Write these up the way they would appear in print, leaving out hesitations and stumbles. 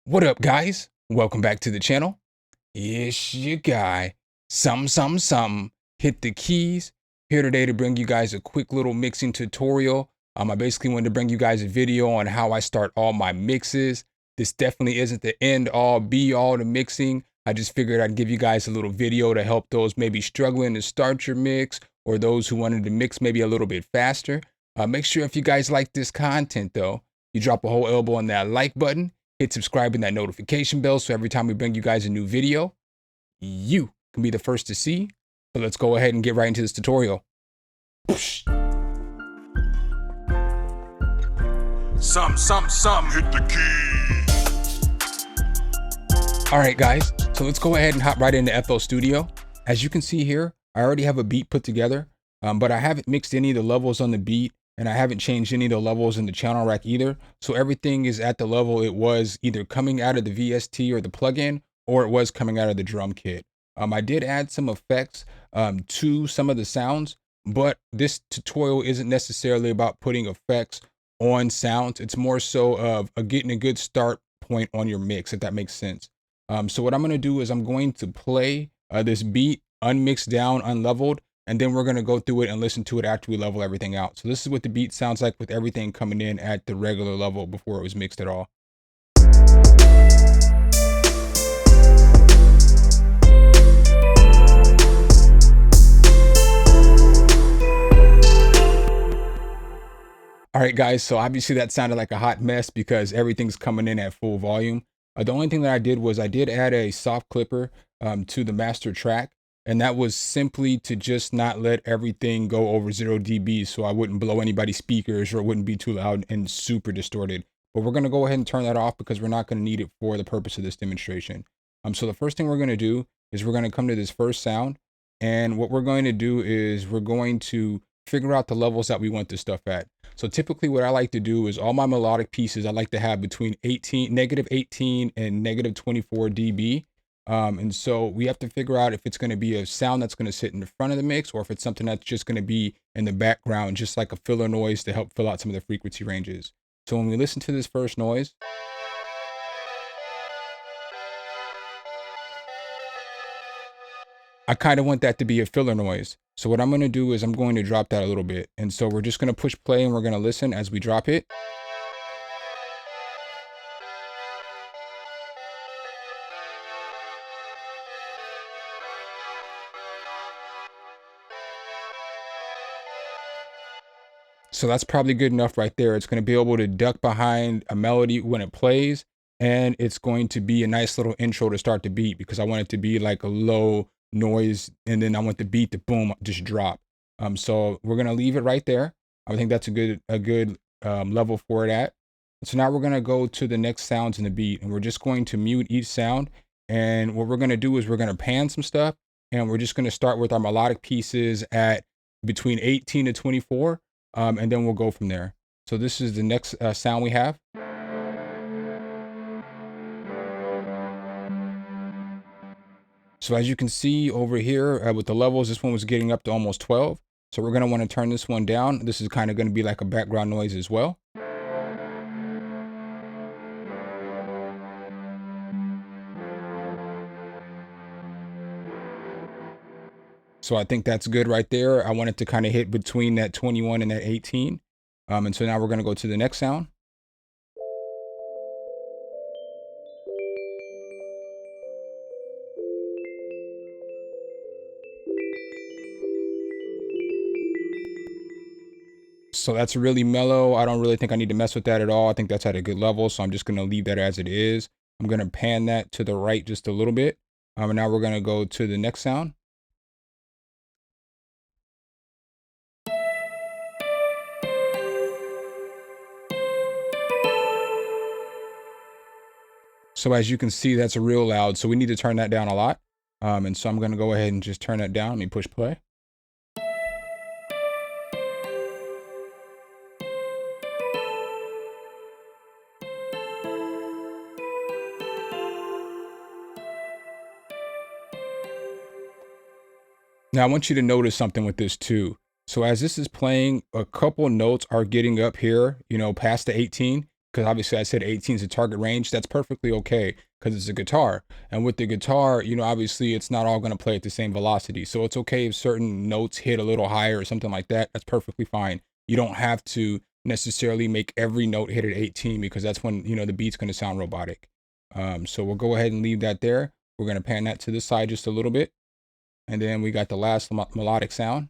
What up, guys? Welcome back to the channel. It's your guy, SumnSumnSumn. Hit the keys. Here today to bring you guys a quick little mixing tutorial. I basically wanted to bring you guys a video on how I start all my mixes. This definitely isn't the end all be all to mixing. I just figured I'd give you guys a little video to help those maybe struggling to start your mix or those who wanted to mix maybe a little bit faster. Make sure if you guys like this content though, you drop a whole elbow on that like button. Hit subscribe and that notification bell so every time we bring you guys a new video, you can be the first to see. But let's go ahead and get right into this tutorial. Some, hit the key. All right, guys, so let's go ahead and hop right into FL Studio. As you can see here, I already have a beat put together, but I haven't mixed any of the levels on the beat, and I haven't changed any of the levels in the channel rack either. So everything is at the level it was either coming out of the VST or the plugin, or it was coming out of the drum kit. I did add some effects to some of the sounds, but this tutorial isn't necessarily about putting effects on sounds. It's more so of getting a good start point on your mix, if that makes sense. So what I'm going to do is I'm going to play this beat unmixed down, unleveled, and then we're going to go through it and listen to it after we level everything out. So this is what the beat sounds like with everything coming in at the regular level before it was mixed at all. All right, guys, so obviously that sounded like a hot mess because everything's coming in at full volume. The only thing that I did was I did add a soft clipper to the master track. And that was simply to just not let everything go over 0 dB so I wouldn't blow anybody's speakers or it wouldn't be too loud and super distorted. But we're going to go ahead and turn that off because we're not going to need it for the purpose of this demonstration. So the first thing we're going to do is we're going to come to this first sound. And what we're going to do is we're going to figure out the levels that we want this stuff at. So typically what I like to do is all my melodic pieces I like to have between -18 and -24 dB. And so we have to figure out if it's going to be a sound that's going to sit in the front of the mix or if it's something that's just going to be in the background, just like a filler noise to help fill out some of the frequency ranges. So when we listen to this first noise, I kind of want that to be a filler noise. So what I'm going to do is I'm going to drop that a little bit. And so we're just going to push play and we're going to listen as we drop it. So that's probably good enough right there. It's going to be able to duck behind a melody when it plays. And it's going to be a nice little intro to start the beat because I want it to be like a low noise. And then I want the beat to boom, just drop. So we're going to leave it right there. I think that's a good level for it at. So now we're going to go to the next sounds in the beat and we're just going to mute each sound. And what we're going to do is we're going to pan some stuff and we're just going to start with our melodic pieces at between 18 to 24. And then we'll go from there. So this is the next sound we have. So as you can see over here with the levels, this one was getting up to almost 12. So we're going to want to turn this one down. This is kind of going to be like a background noise as well. So I think that's good right there. I want it to kind of hit between that 21 and that 18. And so now we're going to go to the next sound. So that's really mellow. I don't really think I need to mess with that at all. I think that's at a good level. So I'm just going to leave that as it is. I'm going to pan that to the right just a little bit. And now we're going to go to the next sound. So as you can see, that's real loud. So we need to turn that down a lot. And so I'm going to go ahead and just turn that down. Let me push play. Now I want you to notice something with this too. So as this is playing, a couple notes are getting up here, you know, past the 18. because obviously I said 18 is the target range. That's perfectly okay because it's a guitar. And with the guitar, you know, obviously it's not all going to play at the same velocity. So it's okay if certain notes hit a little higher or something like that. That's perfectly fine. You don't have to necessarily make every note hit at 18 because that's when, you know, the beat's going to sound robotic. So we'll go ahead and leave that there. We're going to pan that to the side just a little bit. And then we got the last melodic sound.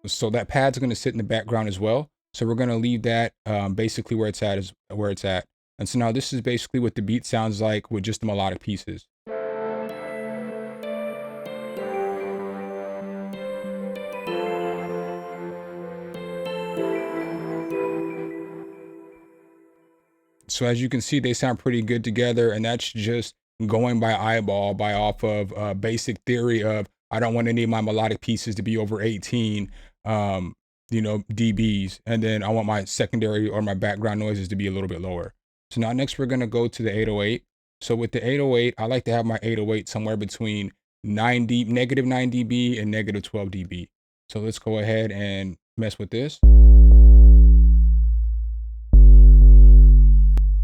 So that pad's going to sit in the background as well. So we're going to leave that basically where it's at is where it's at. And so now this is basically what the beat sounds like with just the melodic pieces. So as you can see, they sound pretty good together, and that's just going by eyeball, by off of basic theory of I don't want any of my melodic pieces to be over 18, you know, dBs, and then I want my secondary or my background noises to be a little bit lower. So now next we're gonna go to the 808. So with the 808, I like to have my 808 somewhere between negative 9 dB and negative 12 dB. So let's go ahead and mess with this.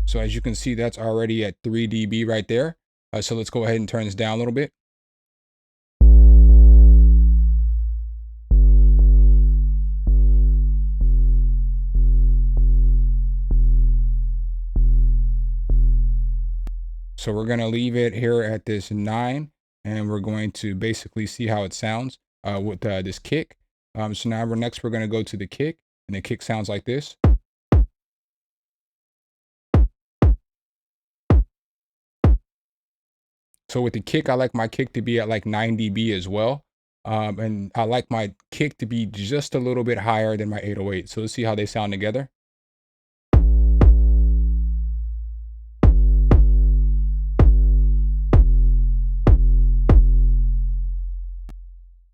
So as you can see, that's already at 3 dB right there. So let's go ahead and turn this down a little bit. So we're going to leave it here at this 9, and we're going to basically see how it sounds with this kick. So now next we're going to go to the kick, and the kick sounds like this. So with the kick, I like my kick to be at like 9 dB as well. And I like my kick to be just a little bit higher than my 808. So let's see how they sound together.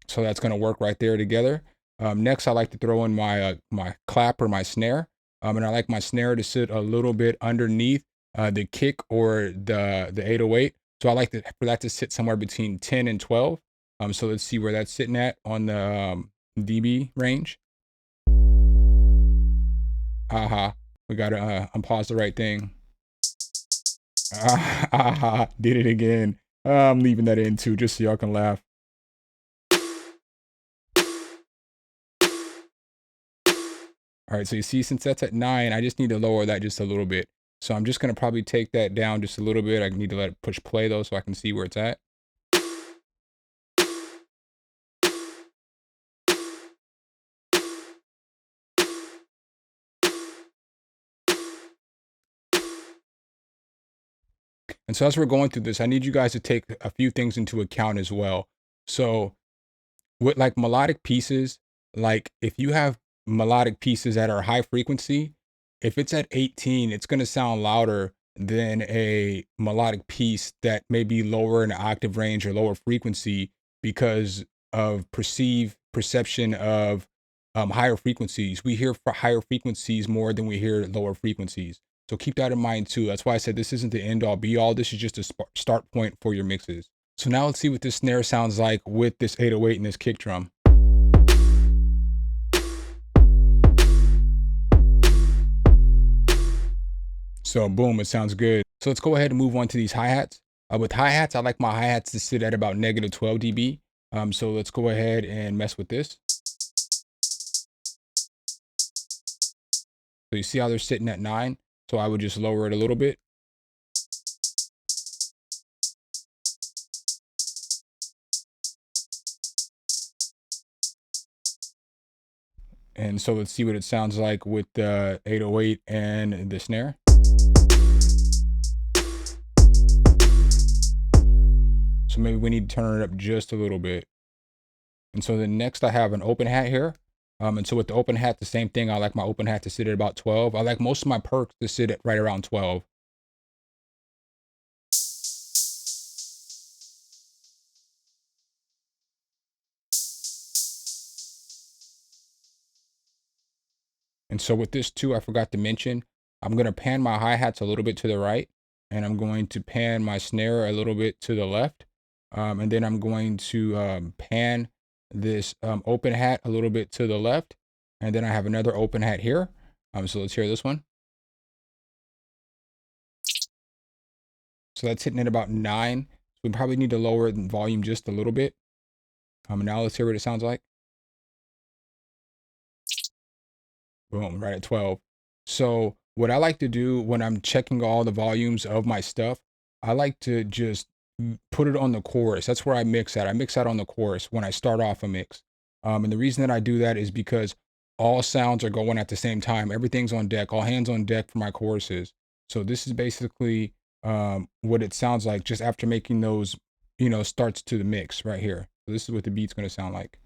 So that's going to work right there together. Next, I like to throw in my my clap or my snare. And I like my snare to sit a little bit underneath the kick or the 808. So I like for that to sit somewhere between 10 and 12. So let's see where that's sitting at on the dB range. Aha, we got to unpause the right thing. Aha, did it again. I'm leaving that in too, just so y'all can laugh. All right, so you see, since that's at 9, I just need to lower that just a little bit. So I'm just gonna probably take that down just a little bit. I need to let it push play though, so I can see where it's at. And so as we're going through this, I need you guys to take a few things into account as well. So with like melodic pieces, like if you have melodic pieces that are high frequency, if it's at 18, it's going to sound louder than a melodic piece that may be lower in octave range or lower frequency because of perception of higher frequencies. We hear for higher frequencies more than we hear lower frequencies. So keep that in mind too. That's why I said this isn't the end all be all. This is just a start point for your mixes. So now let's see what this snare sounds like with this 808 and this kick drum. So boom, it sounds good. So let's go ahead and move on to these hi-hats. With hi-hats, I like my hi-hats to sit at about negative 12 dB. So let's go ahead and mess with this. So you see how they're sitting at 9? So I would just lower it a little bit. And so let's see what it sounds like with the 808 and the snare. So maybe we need to turn it up just a little bit. And so then next I have an open hat here. And so with the open hat, the same thing. I like my open hat to sit at about 12. I like most of my perks to sit at right around 12. And so with this too, I forgot to mention, I'm going to pan my hi-hats a little bit to the right, and I'm going to pan my snare a little bit to the left. And then I'm going to pan this open hat a little bit to the left. And then I have another open hat here. So let's hear this one. So that's hitting at about 9. So we probably need to lower the volume just a little bit. Now let's hear what it sounds like. Boom, right at 12. So what I like to do when I'm checking all the volumes of my stuff, I like to just put it on the chorus. That's where I mix at. I mix out on the chorus when I start off a mix. And the reason that I do that is because all sounds are going at the same time. Everything's on deck, all hands on deck for my choruses. So this is basically what it sounds like just after making those, starts to the mix right here. So this is what the beat's going to sound like.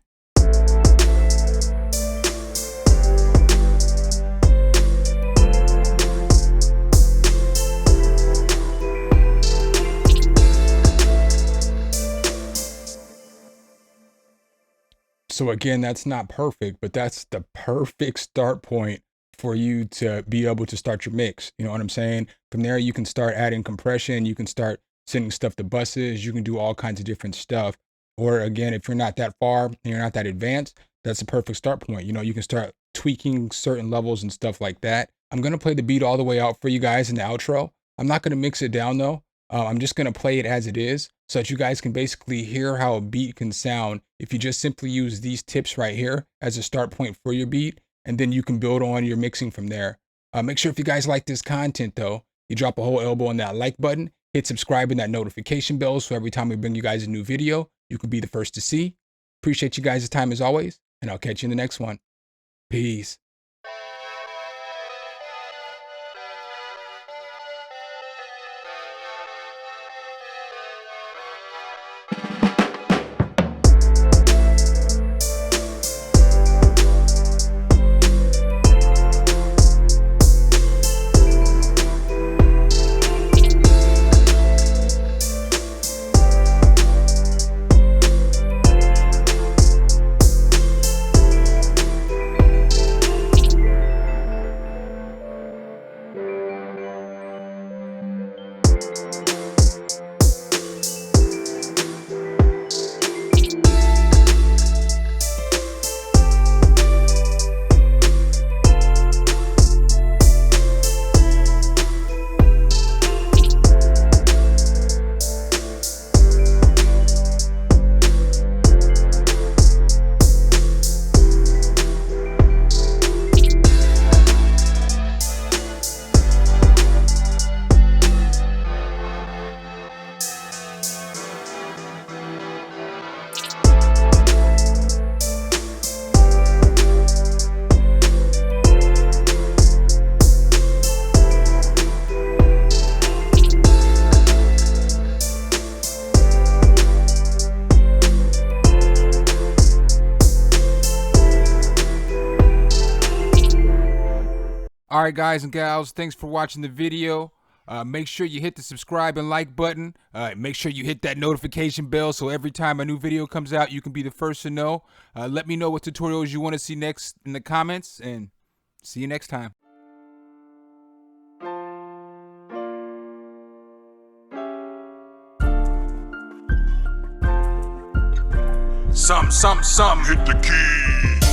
So again, that's not perfect, but that's the perfect start point for you to be able to start your mix. You know what I'm saying? From there, you can start adding compression. You can start sending stuff to buses. You can do all kinds of different stuff. Or again, if you're not that far and you're not that advanced, that's a perfect start point. You can start tweaking certain levels and stuff like that. I'm going to play the beat all the way out for you guys in the outro. I'm not going to mix it down though. I'm just going to play it as it is so that you guys can basically hear how a beat can sound if you just simply use these tips right here as a start point for your beat, and then you can build on your mixing from there. Make sure if you guys like this content though, you drop a whole elbow on that like button, hit subscribe and that notification bell so every time we bring you guys a new video, you can be the first to see. Appreciate you guys' time as always, and I'll catch you in the next one. Peace. All right, guys and gals, thanks for watching the video. Make sure you hit the subscribe and like button. Make sure you hit that notification bell so every time a new video comes out, you can be the first to know. Let me know what tutorials you want to see next in the comments, and see you next time. Some, hit the key.